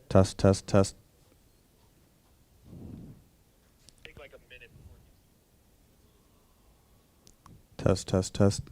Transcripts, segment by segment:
Test, test, test. Take like a minute before Test, test, test.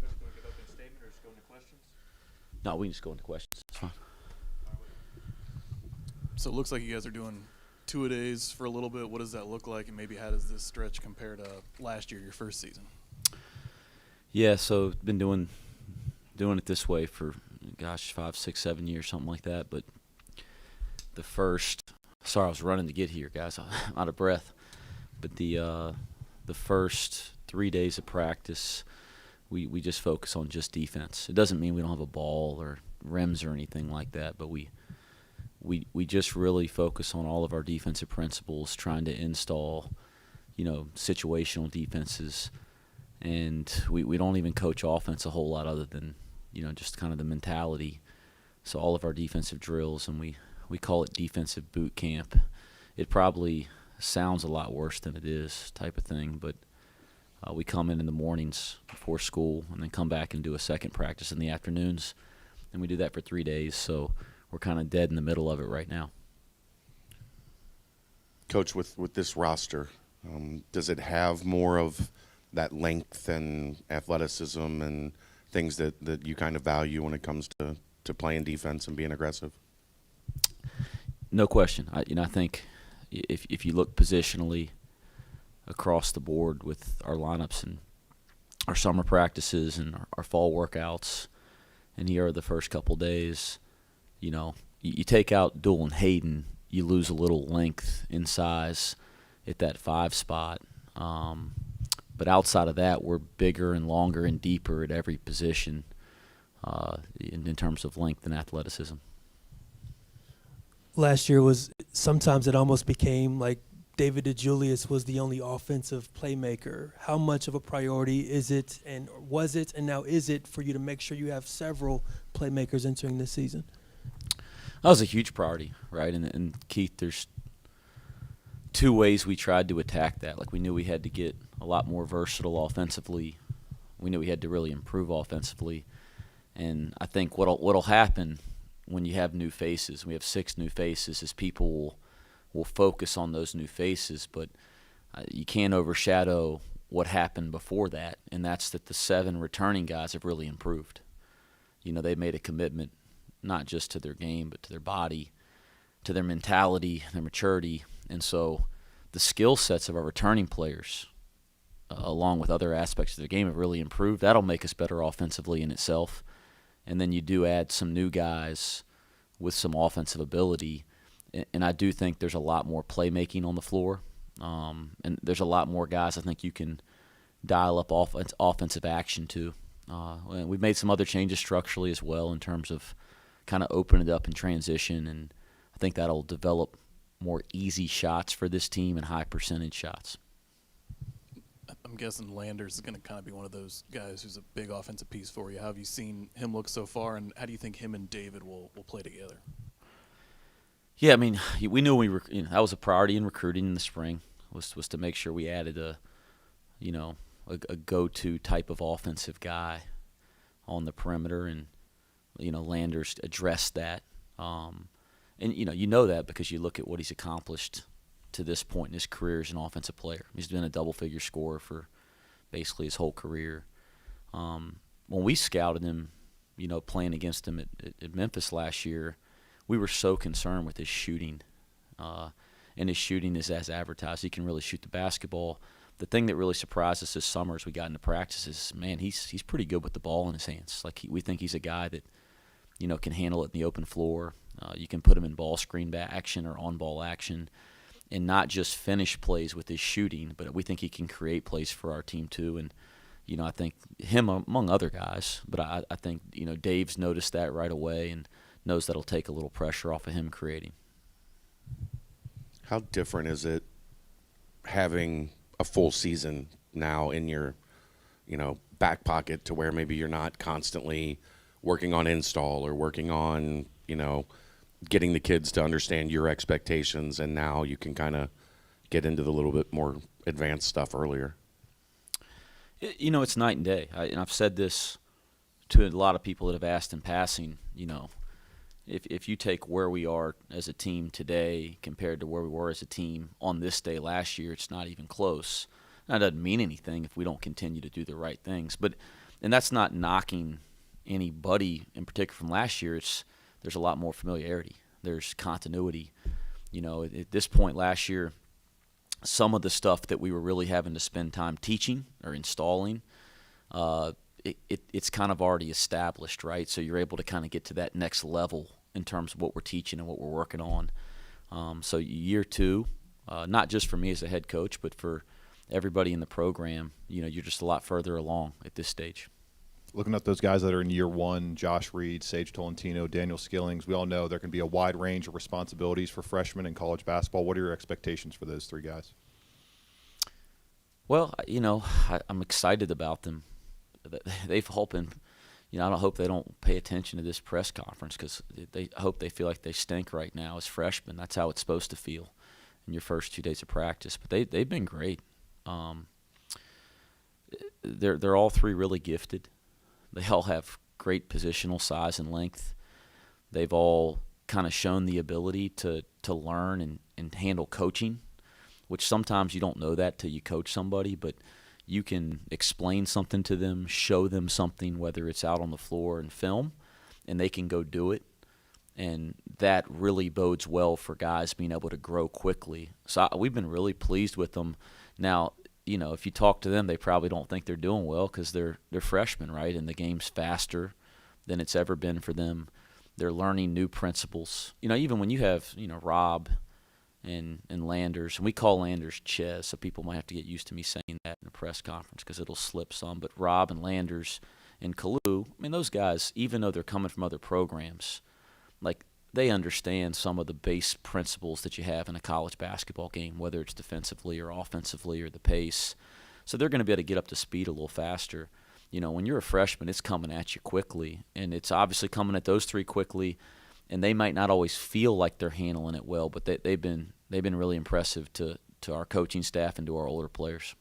Coach, do we give opening statement or just go into questions? No, we can just go into questions. It's fine. So it looks like you guys are doing two-a-days for a little bit. What does that look like, and maybe how does this stretch compare to last year, your first season? Yeah, so been doing it this way for 5, 6, 7 years, something like that. But sorry, I was running to get here, guys. I'm out of breath. But the first 3 days of practice, we just focus on just defense. It doesn't mean we don't have a ball or rims or anything like that, but we just really focus on all of our defensive principles, trying to install, situational defenses and we don't even coach offense a whole lot other than, just kind of the mentality. So all of our defensive drills, and we call it defensive boot camp. It probably sounds a lot worse than it is type of thing, but we come in the mornings before school and then come back and do a second practice in the afternoons, and we do that for 3 days. So we're kind of dead in the middle of it right now. Coach, with this roster, does it have more of that length and athleticism and things that you kind of value when it comes to playing defense and being aggressive? No question. I think if you look positionally across the board with our lineups and our summer practices and our fall workouts, and here are the first couple days, you take out Doolin Hayden, you lose a little length in size at that 5 spot. But outside of that, we're bigger and longer and deeper at every position in terms of length and athleticism. Last year sometimes it almost became like David DeJulius was the only offensive playmaker. How much of a priority is it, and was it, and now is it for you to make sure you have several playmakers entering this season? That was a huge priority, right? And Keith, there's 2 ways we tried to attack that. Like, we knew we had to get a lot more versatile offensively. We knew we had to really improve offensively. And I think what'll happen when you have new faces, we have 6 new faces, is people will focus on those new faces, but you can't overshadow what happened before that, and that's that the 7 returning guys have really improved. They made a commitment not just to their game, but to their body, to their mentality, their maturity. And so the skill sets of our returning players, along with other aspects of their game, have really improved. That'll make us better offensively in itself. And then you do add some new guys with some offensive ability. And I do think there's a lot more playmaking on the floor. And there's a lot more guys I think you can dial up offensive action to. We've made some other changes structurally as well in terms of kind of open it up in transition, and I think that'll develop more easy shots for this team and high percentage shots. I'm guessing Landers is going to kind of be one of those guys who's a big offensive piece for you. How have you seen him look so far, and how do you think him and David will play together? Yeah, I mean, we knew that was a priority in recruiting in the spring was to make sure we added a go-to type of offensive guy on the perimeter, and Landers addressed that. And you know that because you look at what he's accomplished to this point in his career as an offensive player. He's been a double-figure scorer for basically his whole career. When we scouted him, playing against him at Memphis last year, we were so concerned with his shooting. And his shooting is as advertised. He can really shoot the basketball. The thing that really surprised us this summer as we got into practice is, man, he's pretty good with the ball in his hands. Like, we think he's a guy that, can handle it in the open floor. You can put him in ball screen action or on-ball action and not just finish plays with his shooting, but we think he can create plays for our team too. And, I think him among other guys, but I think, Dave's noticed that right away and knows that'll take a little pressure off of him creating. How different is it having a full season now in your, back pocket to where maybe you're not constantly working on install or working on, getting the kids to understand your expectations, and now you can kind of get into the little bit more advanced stuff earlier? It's night and day. And I've said this to a lot of people that have asked in passing, if you take where we are as a team today compared to where we were as a team on this day last year, it's not even close. That doesn't mean anything if we don't continue to do the right things. And that's not knocking anybody in particular from last year. There's a lot more familiarity. There's continuity. At this point last year, some of the stuff that we were really having to spend time teaching or installing, it's kind of already established, right? So you're able to kind of get to that next level in terms of what we're teaching and what we're working on. So year 2, not just for me as a head coach, but for everybody in the program, you're just a lot further along at this stage. Looking at those guys that are in year 1, Josh Reed, Sage Tolentino, Daniel Skillings, we all know there can be a wide range of responsibilities for freshmen in college basketball. What are your expectations for those 3 guys? Well, I'm excited about them. They've all been, I don't hope they don't pay attention to this press conference because I hope they feel like they stink right now as freshmen. That's how it's supposed to feel in your first 2 days of practice. But they've been great. They're all three really gifted. They all have great positional size and length. They've all kind of shown the ability to learn and handle coaching, which sometimes you don't know that till you coach somebody, but you can explain something to them, show them something, whether it's out on the floor in film, and they can go do it. And that really bodes well for guys being able to grow quickly. So we've been really pleased with them. Now, if you talk to them, they probably don't think they're doing well because they're freshmen, right? And the game's faster than it's ever been for them. They're learning new principles. Even when you have, Rob and Landers, and we call Landers Ches, so people might have to get used to me saying that in a press conference because it'll slip some. But Rob and Landers and Kalu, those guys, even though they're coming from other programs, like they understand some of the base principles that you have in a college basketball game, whether it's defensively or offensively or the pace. So they're going to be able to get up to speed a little faster. When you're a freshman, it's coming at you quickly, and it's obviously coming at those three quickly, and they might not always feel like they're handling it well, but they've been really impressive to our coaching staff and to our older players.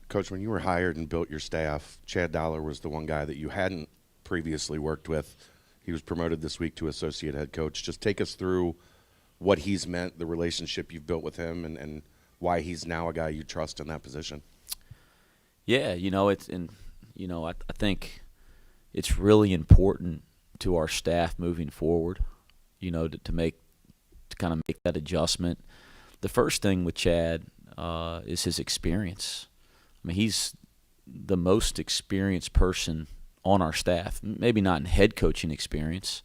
Coach, when you were hired and built your staff, Chad Dollar was the one guy that you hadn't previously worked with. He was promoted this week to associate head coach. Just take us through what he's meant, the relationship you've built with him, and why he's now a guy you trust in that position. Yeah, I think it's really important to our staff moving forward, to kind of make that adjustment. The first thing with Chad is his experience. He's the most experienced person on our staff, maybe not in head coaching experience,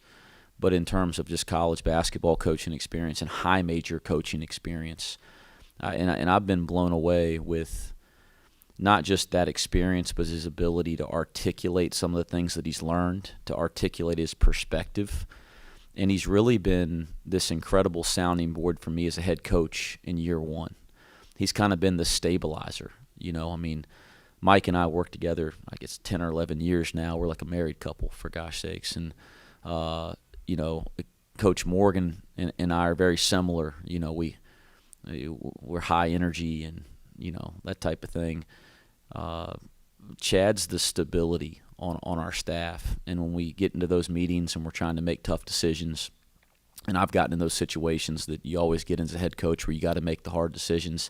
but in terms of just college basketball coaching experience and high major coaching experience. And I've been blown away with not just that experience, but his ability to articulate some of the things that he's learned, to articulate his perspective. And he's really been this incredible sounding board for me as a head coach in year one. He's kind of been the stabilizer. Mike and I work together, I guess, 10 or 11 years now. We're like a married couple, for gosh sakes. And, Coach Morgan and I are very similar. We're high energy and, that type of thing. Chad's the stability on our staff. And when we get into those meetings and we're trying to make tough decisions, and I've gotten in those situations that you always get as a head coach where you got to make the hard decisions,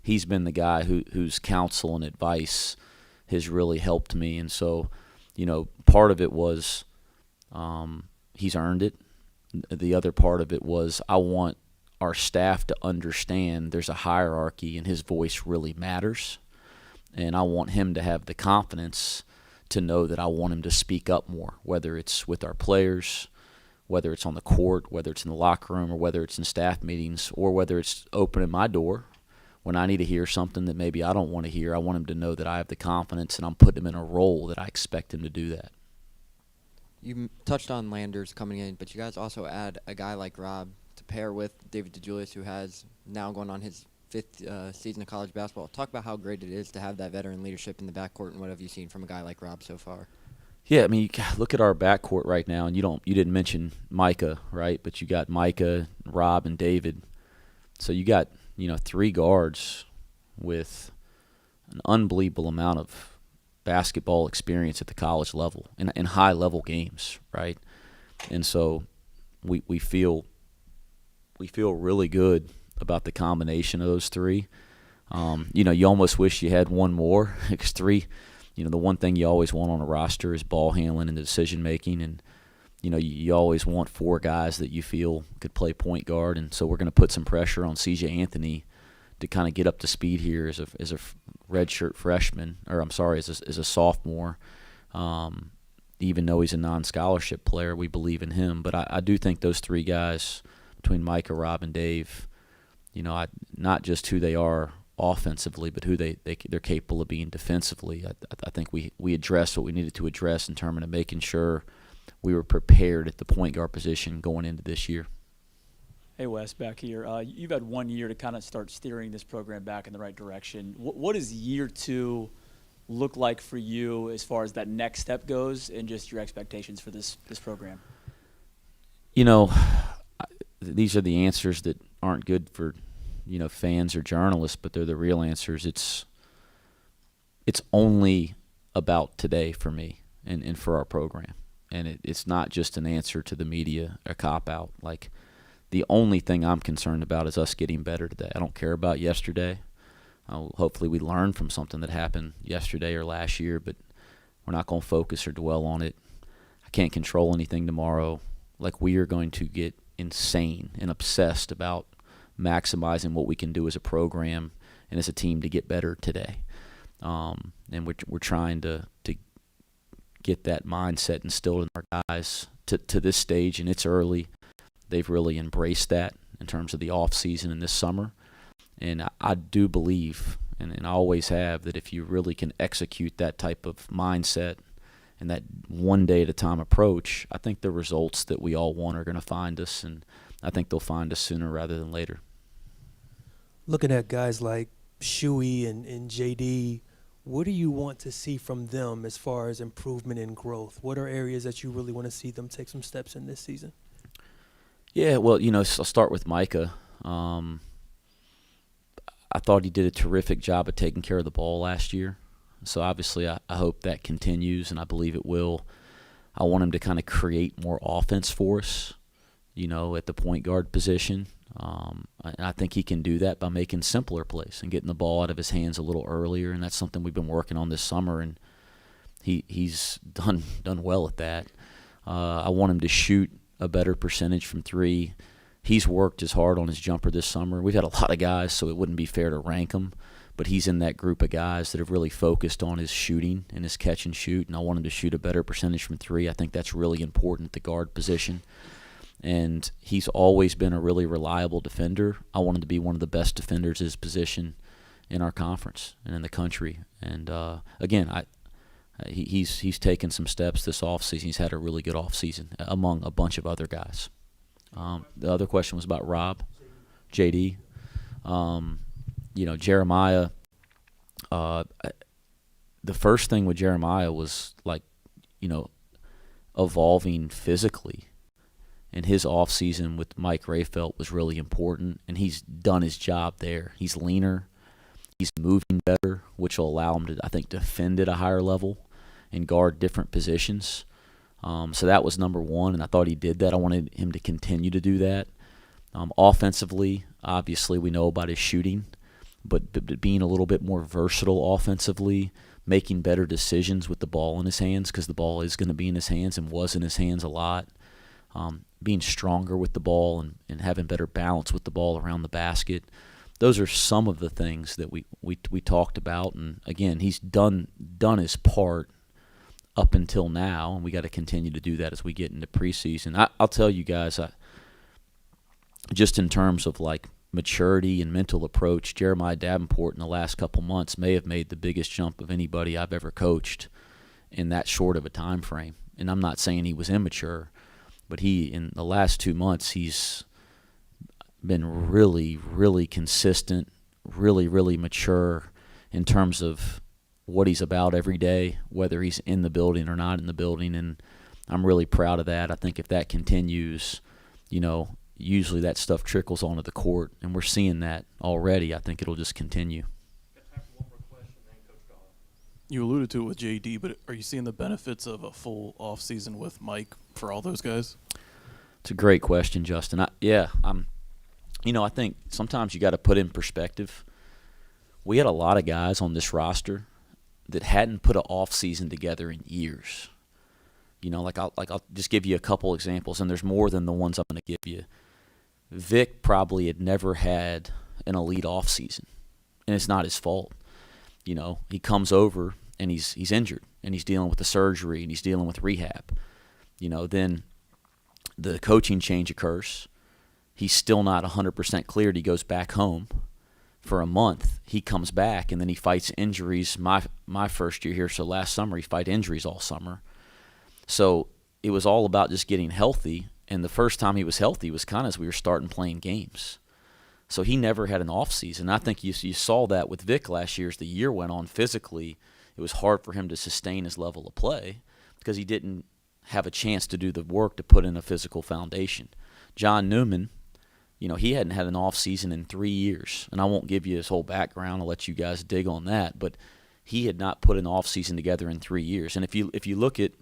he's been the guy whose counsel and advice has really helped me. And so, part of it was he's earned it. The other part of it was I want our staff to understand there's a hierarchy and his voice really matters. And I want him to have the confidence to know that I want him to speak up more, whether it's with our players, whether it's on the court, whether it's in the locker room, or whether it's in staff meetings, or whether it's opening my door when I need to hear something that maybe I don't want to hear. I want him to know that I have the confidence and I'm putting him in a role that I expect him to do that. You touched on Landers coming in, but you guys also add a guy like Rob to pair with David DeJulius, who has now going on his fifth season of college basketball. Talk about how great it is to have that veteran leadership in the backcourt, and what have you seen from a guy like Rob so far? Yeah, you look at our backcourt right now, and you didn't mention Micah, right? But you got Micah, Rob, and David. So you got three guards with an unbelievable amount of basketball experience at the college level in high level games, right? And so we feel really good about the combination of those three. You almost wish you had one more because three. The one thing you always want on a roster is ball handling and decision making, and you always want four guys that you feel could play point guard. And so we're going to put some pressure on C.J. Anthony to kind of get up to speed here as a redshirt freshman, as a sophomore. Even though he's a non-scholarship player, we believe in him. But I do think those three guys between Micah, Rob, and Dave, not just who they are offensively, but who they're capable of being defensively. I think we addressed what we needed to address in terms of making sure we were prepared at the point guard position going into this year. Hey, Wes, back here. You've had 1 year to kind of start steering this program back in the right direction. What does year 2 look like for you as far as that next step goes and just your expectations for this program? You know, these are the answers that aren't good for, fans or journalists, but they're the real answers. It's only about today for me and for our program. And it's not just an answer to the media, a cop-out. Like, the only thing I'm concerned about is us getting better today. I don't care about yesterday. Hopefully we learn from something that happened yesterday or last year, but we're not going to focus or dwell on it. I can't control anything tomorrow. Like, we are going to get insane and obsessed about maximizing what we can do as a program and as a team to get better today. And we're trying to get that mindset instilled in our guys to this stage, and it's early. They've really embraced that in terms of the off season and this summer. And I do believe, and I always have, that if you really can execute that type of mindset and that one day at a time approach, I think the results that we all want are going to find us, and I think they'll find us sooner rather than later. Looking at guys like Shuey and JD, what do you want to see from them as far as improvement and growth? What are areas that you really want to see them take some steps in this season? Yeah, well, I'll start with Micah. I thought he did a terrific job of taking care of the ball last year. So obviously I hope that continues, and I believe it will. I want him to kind of create more offense for us, at the point guard position. I think he can do that by making simpler plays and getting the ball out of his hands a little earlier, and that's something we've been working on this summer, and he's done well at that. I want him to shoot a better percentage from three. He's worked as hard on his jumper this summer. We've had a lot of guys, so it wouldn't be fair to rank him, but he's in that group of guys that have really focused on his shooting and his catch and shoot, and I want him to shoot a better percentage from three. I think that's really important at the guard position. And he's always been a really reliable defender. I want him to be one of the best defenders at his position in our conference and in the country. And again, he's taken some steps this offseason. He's had a really good offseason among a bunch of other guys. The other question was about Rob, JD. Jeremiah. The first thing with Jeremiah was evolving physically. And his offseason with Mike Rayfelt was really important, and he's done his job there. He's leaner. He's moving better, which will allow him to, I think, defend at a higher level and guard different positions. So that was number one, and I thought he did that. I wanted him to continue to do that. Offensively, obviously, we know about his shooting, but being a little bit more versatile offensively, making better decisions with the ball in his hands, because the ball is going to be in his hands and was in his hands a lot. Being stronger with the ball and having better balance with the ball around the basket. Those are some of the things that we talked about. And, again, he's done his part up until now, and we got to continue to do that as we get into preseason. I'll tell you guys, just in terms of, maturity and mental approach, Jeremiah Davenport in the last couple months may have made the biggest jump of anybody I've ever coached in that short of a time frame. And I'm not saying he was immature, but in the last 2 months, he's been really, really consistent, really, really mature in terms of what he's about every day, whether he's in the building or not in the building, and I'm really proud of that. I think if that continues, usually that stuff trickles onto the court, and we're seeing that already. I think it'll just continue. Got time for one more question, then Coach Dollar. You alluded to it with JD, but are you seeing the benefits of a full offseason with Mike for all those guys? It's a great question, Justin. I think sometimes you got to put in perspective. We had a lot of guys on this roster that hadn't put an off season together in years. I'll just give you a couple examples, and there's more than the ones I'm going to give you. Vic probably had never had an elite off season, and it's not his fault. He comes over and he's injured, and he's dealing with the surgery, and he's dealing with rehab. Then the coaching change occurs. He's still not 100% cleared. He goes back home for a month. He comes back, and then he fights injuries. My first year here, so last summer, he fight injuries all summer. So it was all about just getting healthy, And the first time he was healthy was kind of as we were starting playing games. So he never had an off season. I think you saw that with Vic last year as the year went on. Physically, it was hard for him to sustain his level of play because he didn't have a chance to do the work to put in a physical foundation. John Newman, he hadn't had an off season in 3 years. And I won't give you his whole background. I'll let you guys dig on that. But he had not put an off season together in 3 years. And if you look at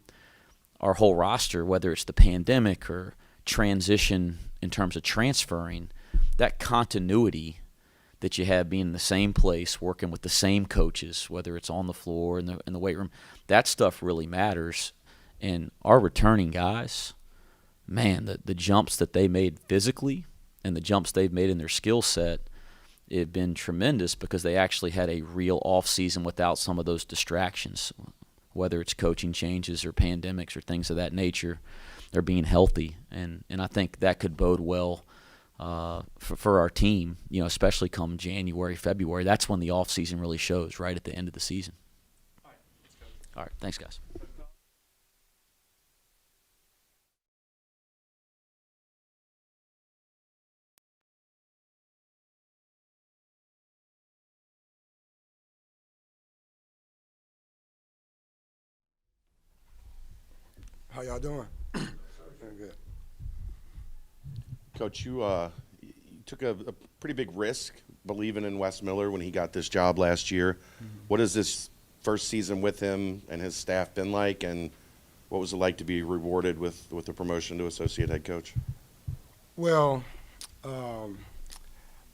our whole roster, whether it's the pandemic or transition in terms of transferring, that continuity that you have being in the same place, working with the same coaches, whether it's on the floor in the weight room, that stuff really matters. And our returning guys, man, the jumps that they made physically and the jumps they've made in their skill set have been tremendous because they actually had a real off season without some of those distractions, whether it's coaching changes or pandemics or things of that nature. They're being healthy, and I think that could bode well for our team, especially come January, February. That's when the offseason really shows, right at the end of the season. All right, thanks, guys. How y'all doing? Very good. Coach, you took a pretty big risk believing in Wes Miller when he got this job last year. What has this first season with him and his staff been like, and what was it like to be rewarded with the promotion to associate head coach? Well,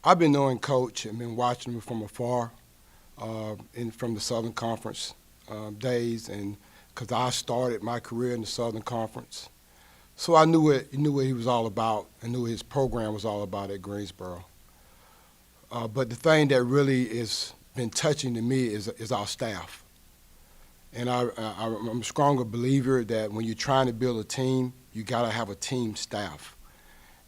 I've been knowing Coach and been watching him from afar, from the Southern Conference days, and because I started my career in the Southern Conference. So I knew what he was all about. I knew what his program was all about at Greensboro. But the thing that really has been touching to me is our staff. And I'm a stronger believer that when you're trying to build a team, you got to have a team staff.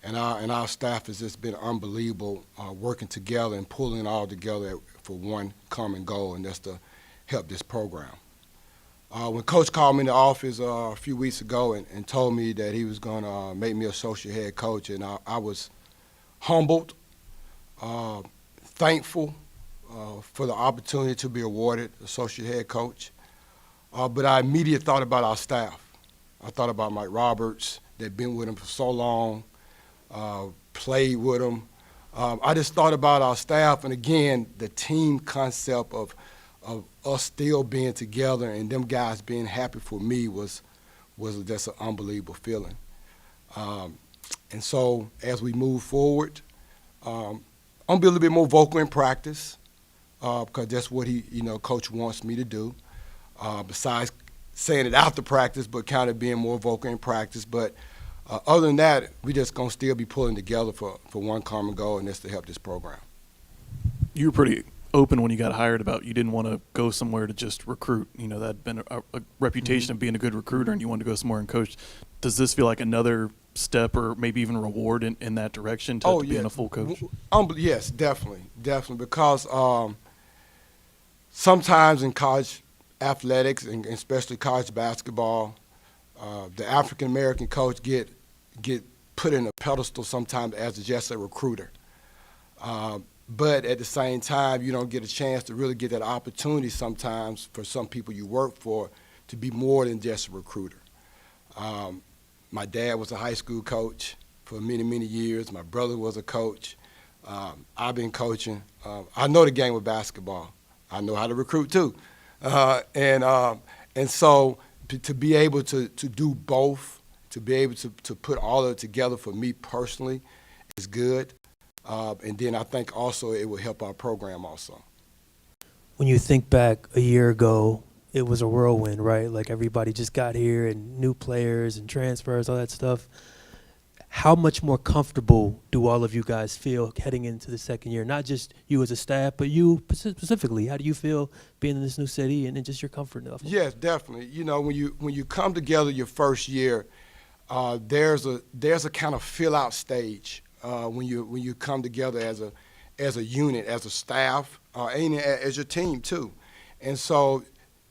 And our staff has just been unbelievable, working together and pulling it all together for one common goal, and that's to help this program. When Coach called me in the office a few weeks ago and told me that he was going to make me associate head coach, and I was humbled, thankful for the opportunity to be awarded associate head coach. But I immediately thought about our staff. I thought about Mike Roberts. They'd been with him for so long, played with him. I just thought about our staff, and again, the team concept of us still being together and them guys being happy for me was just an unbelievable feeling. And so as we move forward, I'm gonna be a little bit more vocal in practice because that's what Coach wants me to do. Besides saying it after practice, but kind of being more vocal in practice. But other than that, we just gonna still be pulling together for one common goal, and that's to help this program. You were pretty open when you got hired about you didn't want to go somewhere to just recruit. That had been a reputation of being a good recruiter, and you wanted to go somewhere and coach. Does this feel like another step or maybe even reward in that direction to being a full coach? Yes, definitely, because sometimes in college athletics, and especially college basketball, the African-American coach get put in a pedestal sometimes as just a recruiter. But at the same time, you don't get a chance to really get that opportunity sometimes for some people you work for to be more than just a recruiter. My dad was a high school coach for many, many years. My brother was a coach. I've been coaching. I know the game of basketball. I know how to recruit too. And so to be able to do both, to be able to put all of it together for me personally is good. And then I think also it will help our program also. When you think back a year ago, it was a whirlwind, right? Like everybody just got here and new players and transfers, all that stuff. How much more comfortable do all of you guys feel heading into the second year? Not just you as a staff, but you specifically. How do you feel being in this new city and just your comfort level? Yes, definitely. When you come together your first year, there's a kind of fill out stage. When you come together as a unit, as a staff, and as your team too, and so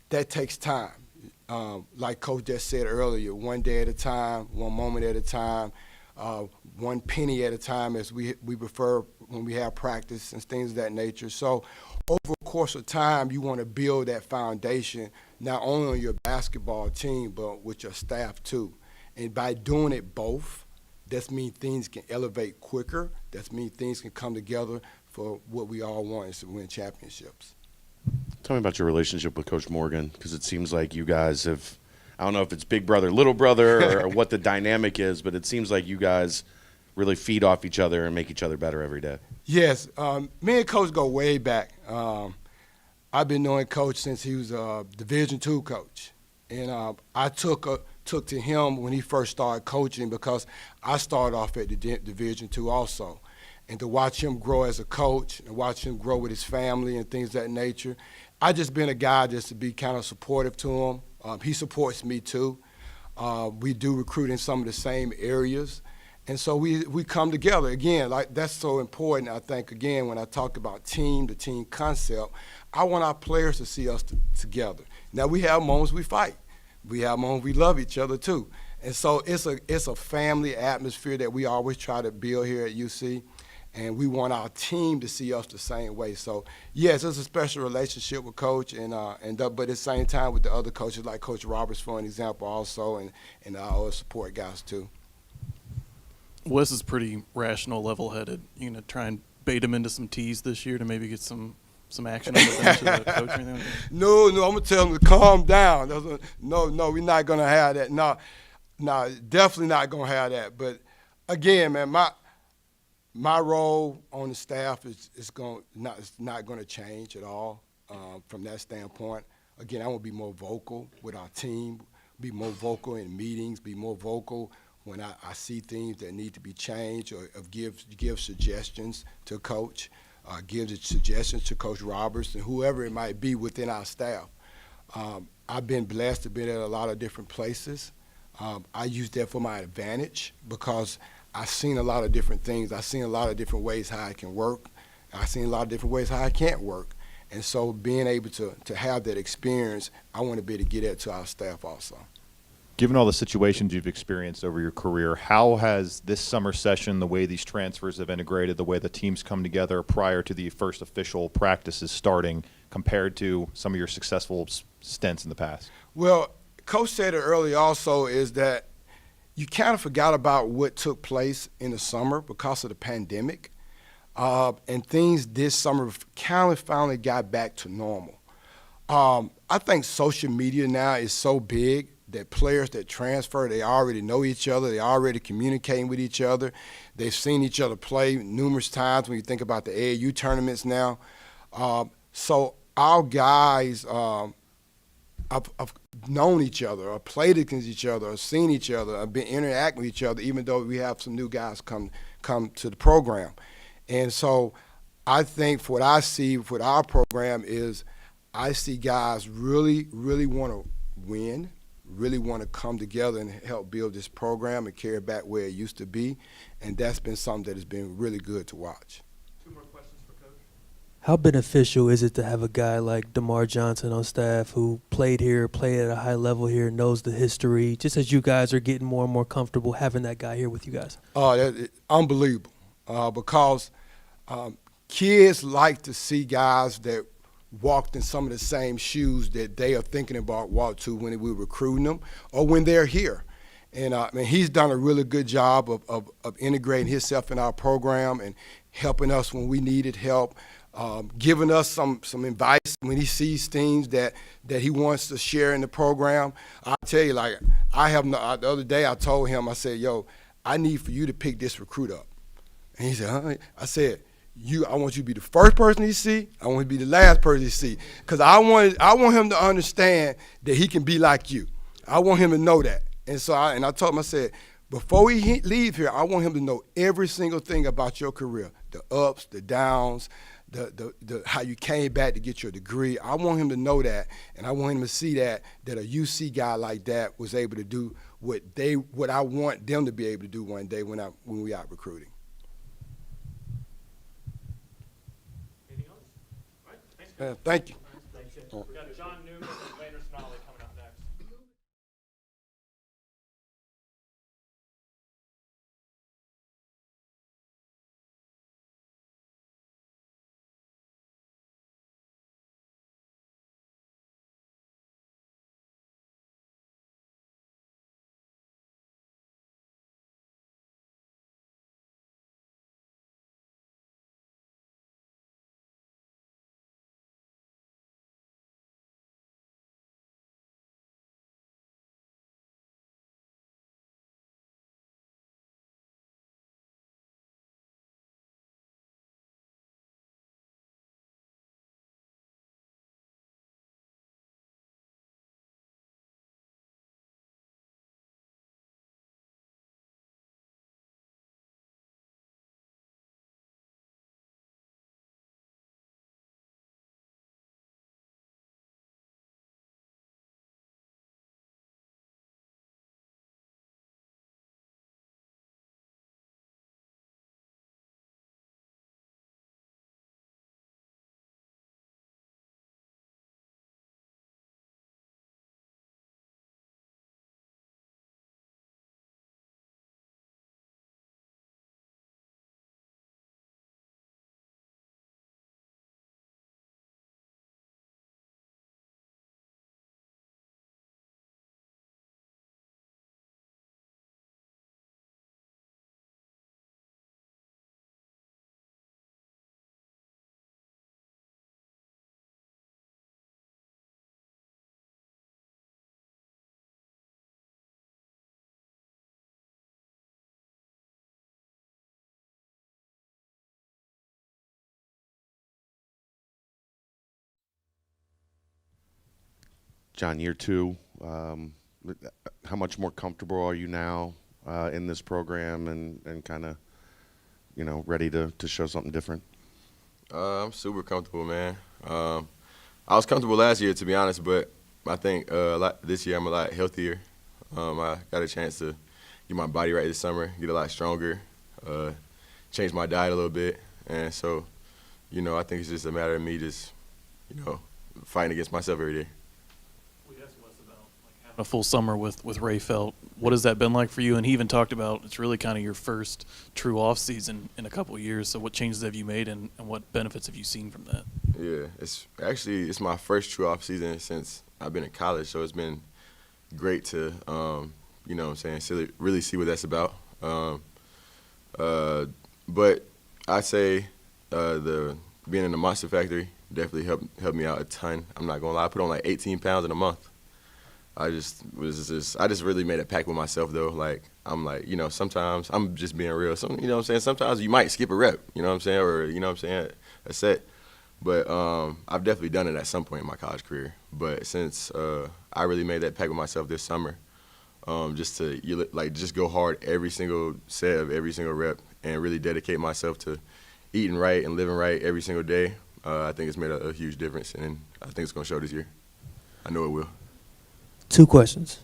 that takes time. Like Coach just said earlier, one day at a time, one moment at a time, one penny at a time, as we prefer when we have practice and things of that nature. So over the course of time, you want to build that foundation, not only on your basketball team, but with your staff too. And by doing it both, that means things can elevate quicker. That means things can come together for what we all want, is to win championships. Tell me about your relationship with Coach Morgan, because it seems like you guys have, I don't know if it's big brother, little brother, or what the dynamic is, but it seems like you guys really feed off each other and make each other better every day. Yes, me and Coach go way back. I've been knowing Coach since he was a Division II coach, and I took to him when he first started coaching because I started off at the Division II also. And to watch him grow as a coach and watch him grow with his family and things of that nature, I just been a guy just to be kind of supportive to him. He supports me too. We do recruit in some of the same areas. And so we come together. Again, like that's so important, I think, again, when I talk about the team concept, I want our players to see us together. Now, we have moments we fight. We have moments we love each other too. And so it's a family atmosphere that we always try to build here at UC. And we want our team to see us the same way. So, yes, it's a special relationship with Coach, but at the same time with the other coaches, like Coach Roberts, for an example, also, and our other support guys, too. Wes is pretty rational, level-headed. You gonna try and bait him into some teas this year to maybe get some action on the bench of the coach or anything like that? No, I'm gonna tell him to calm down. No, we're not gonna have that. No, definitely not gonna have that. But again, man, my role on the staff is not going to change at all from that standpoint. Again, I want to be more vocal with our team, be more vocal in meetings, be more vocal when I see things that need to be changed, or give suggestions to Coach, give suggestions to Coach Roberts and whoever it might be within our staff. I've been blessed to be at a lot of different places. I use that for my advantage because I've seen a lot of different things. I've seen a lot of different ways how I can work. I've seen a lot of different ways how I can't work. And so being able to have that experience, I want to be able to get that to our staff also. Given all the situations you've experienced over your career, how has this summer session, the way these transfers have integrated, the way the teams come together prior to the first official practices starting, compared to some of your successful stints in the past? Well, Coach said it earlier also, is that you kind of forgot about what took place in the summer because of the pandemic. And things this summer kind of finally got back to normal. I think social media now is so big that players that transfer, they already know each other, they already communicating with each other. They've seen each other play numerous times when you think about the AAU tournaments now. So our guys have known each other, or played against each other, or seen each other, or been interacting with each other, even though we have some new guys come to the program. And so I think for what I see with our program is I see guys really, really want to win, really want to come together and help build this program and carry it back where it used to be. And that's been something that has been really good to watch. Two more questions for Coach. How beneficial is it to have a guy like DeMar Johnson on staff who played here, played at a high level here, knows the history, just as you guys are getting more and more comfortable having that guy here with you guys? Unbelievable, because kids like to see guys that walked in some of the same shoes that they are thinking about walk to when we're recruiting them or when they're here. And he's done a really good job of integrating himself in our program and helping us when we needed help, giving us some advice when he sees things that he wants to share in the program. I tell you, like, the other day I told him, I said, yo, I need for you to pick this recruit up. And he said, huh? I said, I want you to be the first person you see. I want you to be the last person you see. Because I want him to understand that he can be like you. I want him to know that. And so I told him, I said, before we leave here, I want him to know every single thing about your career, the ups, the downs, the how you came back to get your degree. I want him to know that, and I want him to see that a UC guy like that was able to do what I want them to be able to do one day when we out recruiting. Anything else? All right. Thanks, Coach. Thank you. We got John Newman and Lander Sonali coming up next. John, year two, how much more comfortable are you now in this program and kind of, ready to show something different? I'm super comfortable, man. I was comfortable last year, to be honest, but I think this year I'm a lot healthier. I got a chance to get my body right this summer, get a lot stronger, change my diet a little bit, and so, I think it's just a matter of me just, fighting against myself every day. We asked Wes about having a full summer with Ray Felt. What has that been like for you? And he even talked about it's really kind of your first true off season in a couple of years. So what changes have you made, and what benefits have you seen from that? Yeah, it's my first true off season since I've been in college, so it's been great to really see what that's about. But I say the being in the Monster Factory definitely helped me out a ton. I'm not gonna lie, I put on like 18 pounds in a month. I just really made a pact with myself though. Like I'm like, sometimes I'm just being real. Sometimes you might skip a rep, or a set. But I've definitely done it at some point in my college career. But since I really made that pact with myself this summer, just to go hard every single set of every single rep and really dedicate myself to eating right and living right every single day, I think it's made a huge difference, and I think it's going to show this year. I know it will. 2 questions.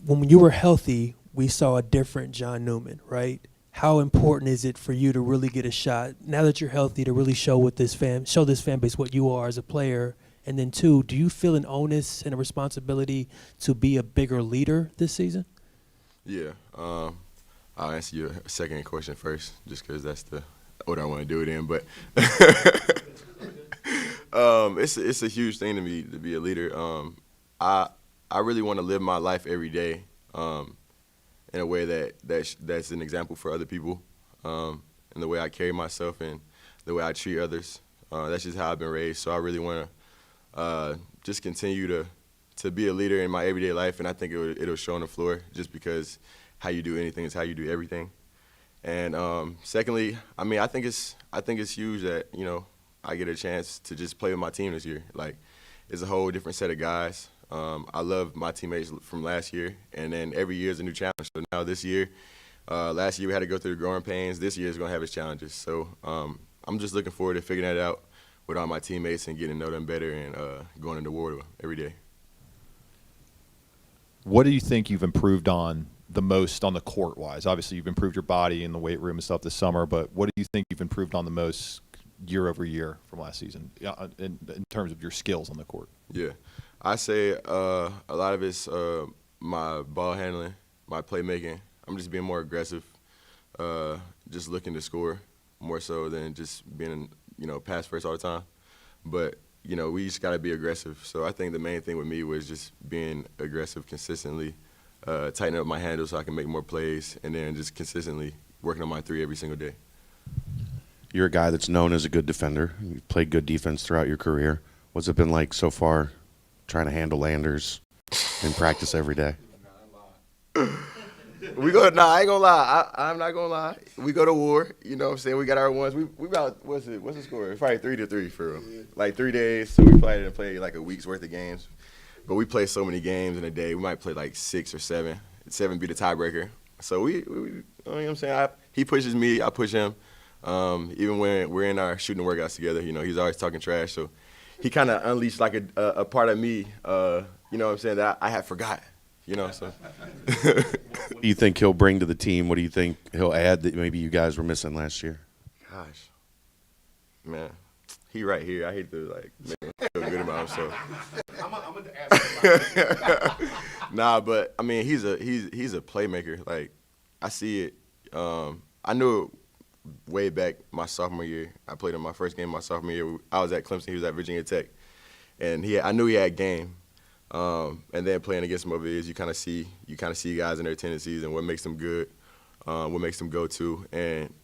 When you were healthy, we saw a different John Newman, right? How important is it for you to really get a shot now that you're healthy to really show this fan base what you are as a player? And then 2, do you feel an onus and a responsibility to be a bigger leader this season? Yeah. I'll answer your second question first, just because that's the order I want to do it in. But it's a huge thing to be a leader. I really want to live my life every day in a way that's an example for other people, and the way I carry myself and the way I treat others. That's just how I've been raised. So I really want to just continue to be a leader in my everyday life, and I think it'll show on the floor, just because how you do anything is how you do everything. And secondly, I think it's huge that I get a chance to just play with my team this year. Like, it's a whole different set of guys. I love my teammates from last year, and then every year is a new challenge. So now this year, last year we had to go through the growing pains. This year is going to have its challenges. So I'm just looking forward to figuring that out with all my teammates and getting to know them better and going into war with them every day. What do you think you've improved on the most on the court-wise? Obviously, you've improved your body in the weight room and stuff this summer, but what do you think you've improved on the most year over year from last season in terms of your skills on the court? Yeah. I say a lot of it's my ball handling, my playmaking. I'm just being more aggressive, just looking to score more so than just being, pass first all the time. But, we just got to be aggressive. So I think the main thing with me was just being aggressive consistently, tightening up my handle so I can make more plays, and then just consistently working on my 3 every single day. You're a guy that's known as a good defender. You've played good defense throughout your career. What's it been like so far trying to handle Landers in practice every day? I ain't gonna lie. I'm not gonna lie. We go to war. You know what I'm saying? We got our ones. We about, what's the score? It's probably 3-3 for real. Yeah. Like 3 days, so we probably didn't play like a week's worth of games. But we play so many games in a day. We might play like 6 or 7. 7 be the tiebreaker. So we you know what I'm saying? He pushes me, I push him. Even when we're in our shooting workouts together, he's always talking trash. So he kind of unleashed like a part of me, you know what I'm saying, that I had forgot, so. What do you think he'll bring to the team? What do you think he'll add that maybe you guys were missing last year? Gosh, man, he right here. I hate to make him feel good about himself. Nah, but he's a playmaker. Like, I see it. I knew it way back my sophomore year. I played in my first game my sophomore year. I was at Clemson. He was at Virginia Tech, and I knew he had game. And then playing against him over the years, you kind of see guys and their tendencies and what makes them good, what makes them go to.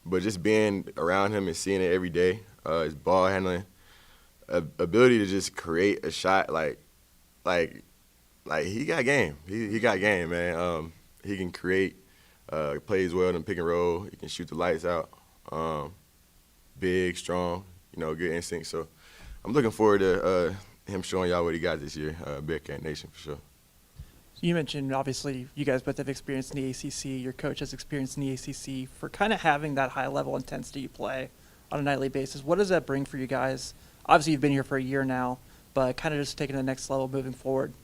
But just being around him and seeing it every day, his ball handling, ability to just create a shot, like he got game. He got game, man. He can create, plays well in pick and roll. He can shoot the lights out. Big, strong, good instinct. So I'm looking forward to him showing y'all what he got this year, Bearcat Nation for sure. You mentioned, obviously, you guys both have experience in the ACC. Your coach has experience in the ACC. For kind of having that high-level intensity play on a nightly basis, what does that bring for you guys? Obviously, you've been here for a year now, but kind of just taking the next level moving forward.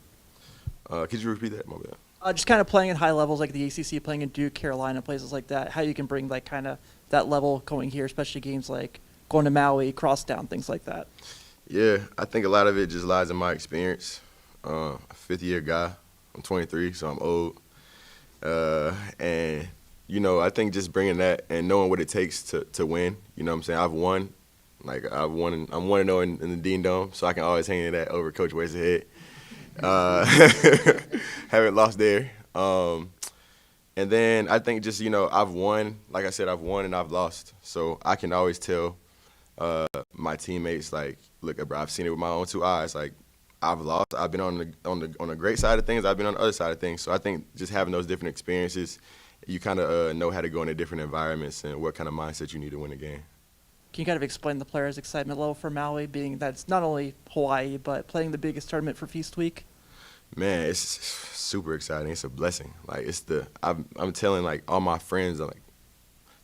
Could you repeat that? My bad. Just kind of playing at high levels like the ACC, playing in Duke, Carolina, places like that. How you can bring like kind of that level going here, especially games like going to Maui, Crosstown, things like that. Yeah, I think a lot of it just lies in my experience. A fifth-year guy. I'm 23, so I'm old. And, you know, I think just bringing that and knowing what it takes to win, you know what I'm saying? I'm 1-0 in the Dean Dome, so I can always hang that over Coach Wade's head. Haven't lost there. And then I think just, you know, I've won. Like I said, I've won and I've lost. So I can always tell my teammates, like, look, bro, I've seen it with my own two eyes. Like, I've lost. I've been on the great side of things. I've been on the other side of things. So I think just having those different experiences, you kind of know how to go into different environments and what kind of mindset you need to win a game. Can you kind of explain the players' excitement level for Maui, being that it's not only Hawaii, but playing the biggest tournament for Feast Week? Man, it's super exciting. It's a blessing. Like, I'm telling, like, all my friends, like,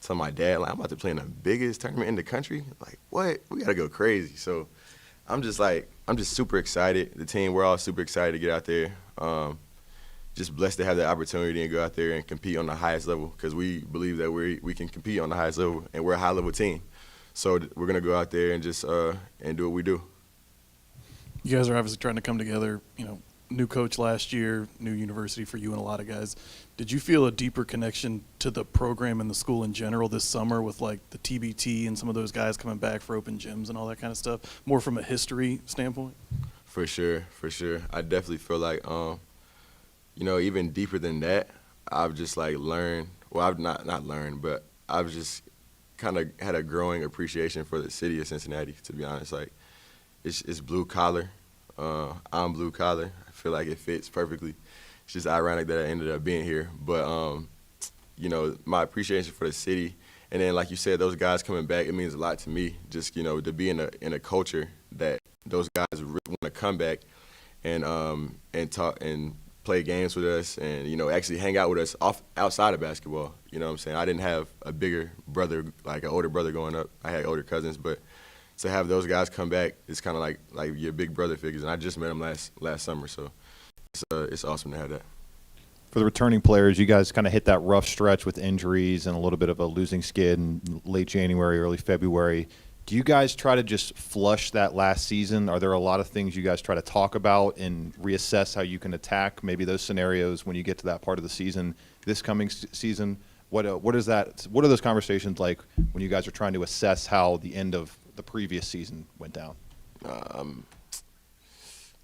telling my dad, like, I'm about to play in the biggest tournament in the country. Like, what? We got to go crazy. So I'm just super excited. The team, we're all super excited to get out there. Just blessed to have that opportunity and go out there and compete on the highest level because we believe that we can compete on the highest level, and we're a high-level team. So we're going to go out there and just and do what we do. You guys are obviously trying to come together, you know, new coach last year, new university for you and a lot of guys. Did you feel a deeper connection to the program and the school in general this summer with, like, the TBT and some of those guys coming back for open gyms and all that kind of stuff, more from a history standpoint? For sure. I definitely feel like, you know, even deeper than that, I've just, like, learned – well, I've not learned, but I've just kind of had a growing appreciation for the city of Cincinnati, to be honest. Like, it's blue collar. I'm blue collar. I feel like it fits perfectly. It's just ironic that I ended up being here. But, you know, my appreciation for the city, and then, like you said, those guys coming back, it means a lot to me. Just, you know, to be in a culture that those guys really want to come back and talk and play games with us and, you know, actually hang out with us outside of basketball. You know what I'm saying? I didn't have a bigger brother, like an older brother growing up. I had older cousins, but to have those guys come back, it's kind of like your big brother figures. And I just met them last summer, so it's awesome to have that. For the returning players, you guys kind of hit that rough stretch with injuries and a little bit of a losing skid in late January, early February. Do you guys try to just flush that last season? Are there a lot of things you guys try to talk about and reassess how you can attack maybe those scenarios when you get to that part of the season this coming season? What is that? What are those conversations like when you guys are trying to assess how the end of the previous season went down?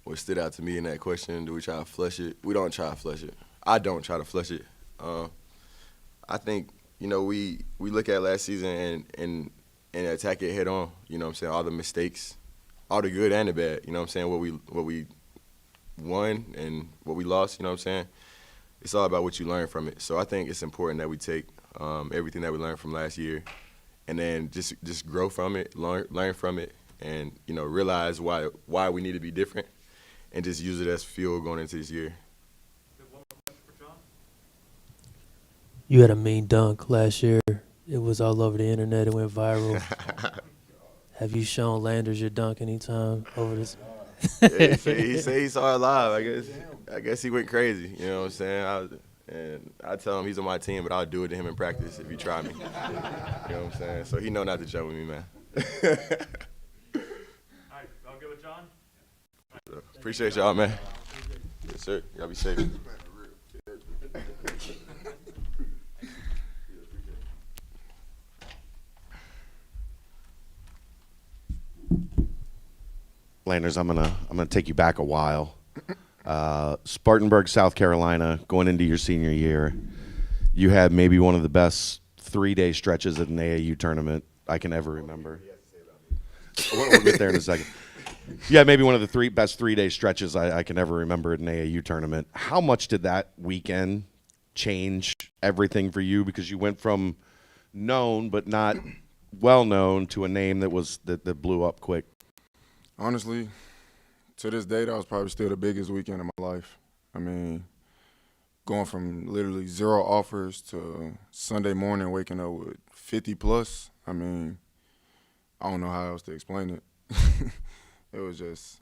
What stood out to me in that question, do we try to flush it? We don't try to flush it. I don't try to flush it. I think, you know, we look at last season and attack it head on. You know what I'm saying? All the mistakes, all the good and the bad. You know what I'm saying? What we won and what we lost. You know what I'm saying? It's all about what you learn from it. So I think it's important that we take everything that we learned from last year, and then just grow from it, learn from it, and, you know, realize why we need to be different, and just use it as fuel going into this year. You had a mean dunk last year. It was all over the internet. It went viral. Have you shown Landers your dunk anytime over this? Yeah, he say he saw it live. I guess he went crazy. You know what I'm saying? I tell him he's on my team, but I'll do it to him in practice if you try me. You know what I'm saying? So he know not to joke with me, man. All right, all good with John? Appreciate y'all, man. Yes, sir. Y'all be safe. Landers, I'm gonna take you back a while. Spartanburg, South Carolina, going into your senior year, you had maybe one of the best 3-day stretches at an AAU tournament I can ever remember. We'll get there in a second. Yeah, maybe one of the best 3-day stretches I can ever remember at an AAU tournament. How much did that weekend change everything for you? Because you went from known but not well known to a name that blew up quick. Honestly, To this day, that was probably still the biggest weekend of my life. I mean, going from literally 0 offers to Sunday morning waking up with 50 plus. I mean, I don't know how else to explain it. It was just,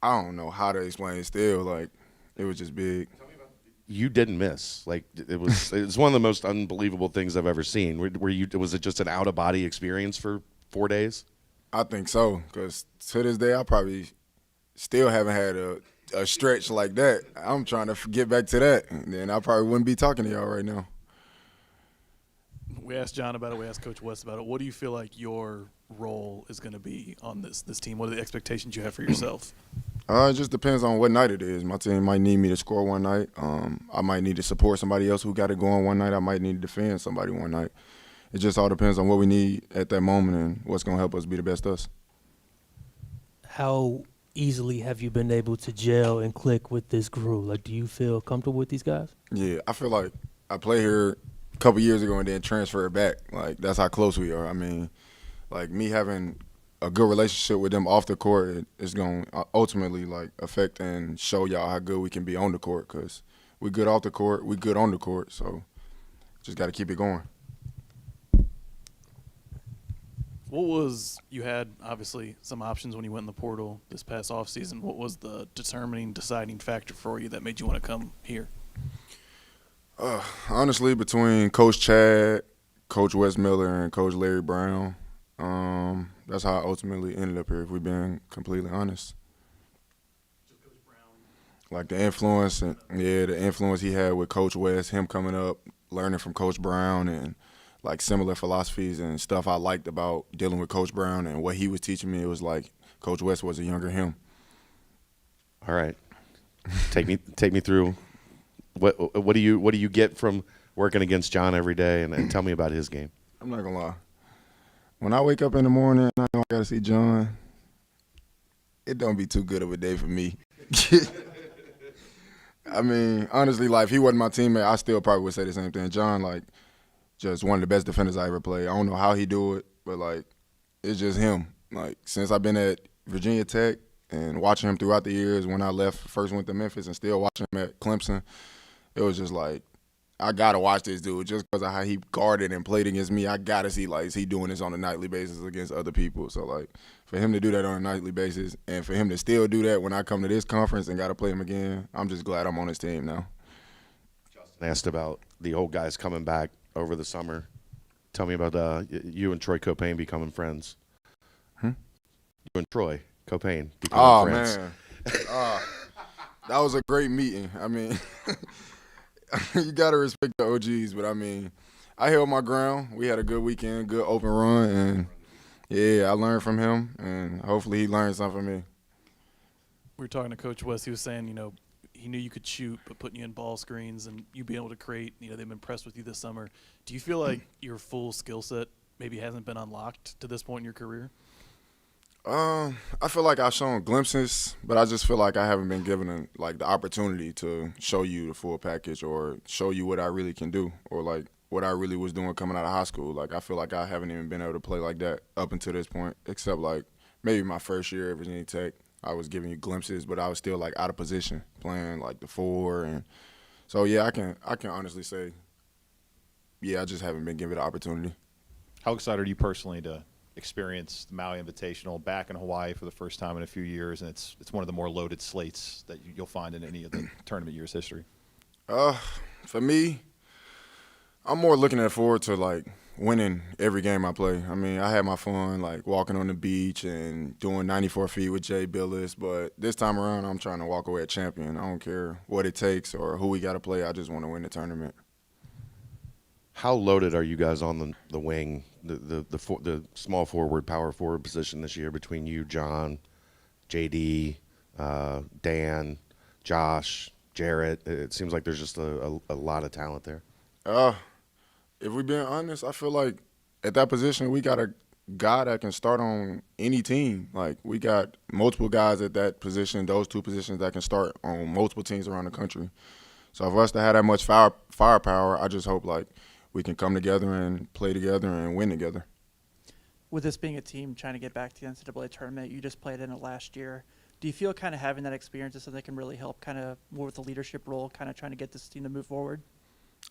I don't know how to explain it still. Like, it was just big. You didn't miss. Like it's one of the most unbelievable things I've ever seen. Was it just an out of body experience for 4 days? I think so, because to this day, I probably still haven't had a stretch like that. I'm trying to get back to that, and then I probably wouldn't be talking to y'all right now. We asked John about it. We asked Coach West about it. What do you feel like your role is going to be on this team? What are the expectations you have for yourself? It just depends on what night it is. My team might need me to score one night. I might need to support somebody else who got it going one night. I might need to defend somebody one night. It just all depends on what we need at that moment and what's going to help us be the best us. How easily have you been able to gel and click with this group? Like, do you feel comfortable with these guys? Yeah, I feel like I played here a couple years ago and then transferred back. Like, that's how close we are. I mean, like, me having a good relationship with them off the court is going to ultimately, like, affect and show y'all how good we can be on the court, because we good off the court, we good on the court, so just got to keep it going. You had obviously some options when you went in the portal this past offseason. What was the deciding factor for you that made you want to come here? Honestly, between Coach Chad, Coach Wes Miller, and Coach Larry Brown, that's how I ultimately ended up here, if we're being completely honest. Just Coach Brown. Like the influence he had with Coach West, him coming up, learning from Coach Brown, and like similar philosophies and stuff I liked about dealing with Coach Brown and what he was teaching me. It was like Coach West was a younger him. All right, take me through what do you get from working against John every day, and tell me about his game. I'm not gonna lie. When I wake up in the morning and I know I gotta see John, it don't be too good of a day for me. I mean, honestly, like, if he wasn't my teammate, I still probably would say the same thing. John, like, just one of the best defenders I ever played. I don't know how he do it, but, like, it's just him. Like, since I've been at Virginia Tech and watching him throughout the years, when I first went to Memphis and still watching him at Clemson, it was just like, I got to watch this dude just because of how he guarded and played against me. I got to see, like, is he doing this on a nightly basis against other people? So, like, for him to do that on a nightly basis and for him to still do that when I come to this conference and got to play him again, I'm just glad I'm on his team now. Justin asked about the old guys coming back over the summer. Tell me about you and Troy Copain becoming friends. You and Troy Copain becoming friends. Oh, man. That was a great meeting. I mean, you got to respect the OGs, but, I mean, I held my ground. We had a good weekend, good open run, and, yeah, I learned from him, and hopefully he learned something from me. We were talking to Coach West. He was saying, he knew you could shoot, but putting you in ball screens and you being able to create, they've been impressed with you this summer. Do you feel like your full skill set maybe hasn't been unlocked to this point in your career? I feel like I've shown glimpses, but I just feel like I haven't been given the opportunity to show you the full package or show you what I really can do or like what I really was doing coming out of high school. Like, I feel like I haven't even been able to play like that up until this point, except like maybe my first year at Virginia Tech. I was giving you glimpses, but I was still like out of position playing like the 4, and so yeah, I can honestly say, yeah, I just haven't been given the opportunity. How excited are you personally to experience the Maui Invitational back in Hawaii for the first time in a few years, and it's one of the more loaded slates that you'll find in any of the tournament years history? For me, I'm more looking forward to like winning every game I play. I mean, I had my fun like walking on the beach and doing 94 feet with Jay Billis, but this time around I'm trying to walk away a champion. I don't care what it takes or who we got to play. I just want to win the tournament. How loaded are you guys on the wing, the small forward, power forward position this year between you, John, JD, Dan, Josh, Jarrett? It seems like there's just a lot of talent there. If we're being honest, I feel like at that position we got a guy that can start on any team. Like, we got multiple guys at that position, those two positions that can start on multiple teams around the country. So for us to have that much firepower, I just hope like we can come together and play together and win together. with this being a team trying to get back to the NCAA tournament, you just played in it last year. Do you feel kind of having that experience is something that can really help kind of more with the leadership role, kind of trying to get this team to move forward?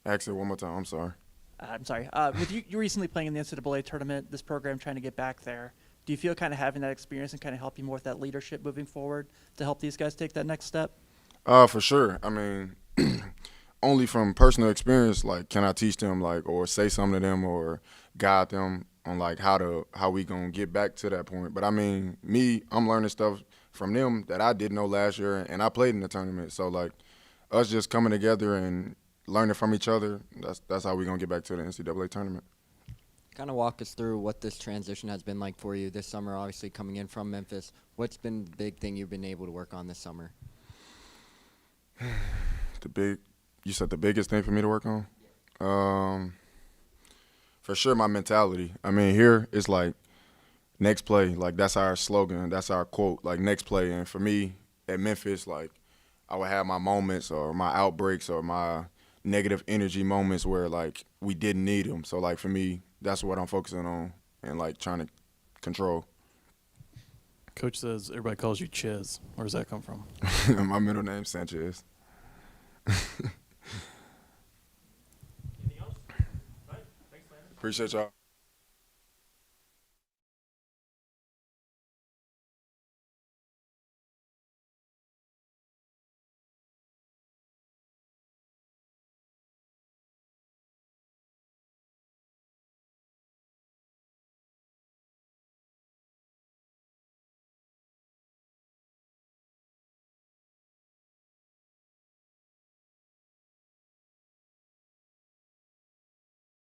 Actually, one more time. I'm sorry. I'm sorry. With you recently playing in the NCAA tournament, this program trying to get back there, do you feel kind of having that experience and kind of help you more with that leadership moving forward to help these guys take that next step? For sure. I mean, only from personal experience, like, can I teach them, like, or say something to them or guide them on, like, how we gonna get back to that point. But I mean, I'm learning stuff from them that I didn't know last year, and I played in the tournament. So, like, us just coming together and learning from each other, that's how we gonna get back to the NCAA tournament. Kind of walk us through what this transition has been like for you this summer, obviously coming in from Memphis. What's been the big thing you've been able to work on this summer? You said the biggest thing for me to work on? For sure, my mentality. I mean, here it's like next play. Like, that's our slogan. That's our quote, like, next play. And for me at Memphis, like, I would have my moments or my outbreaks or my negative energy moments where, like, we didn't need them. So, like, for me, that's what I'm focusing on and, like, trying to control. Coach says everybody calls you Ches. Where does that come from? My middle name's Sanchez. Anything else? All right. Thanks, man. Appreciate y'all.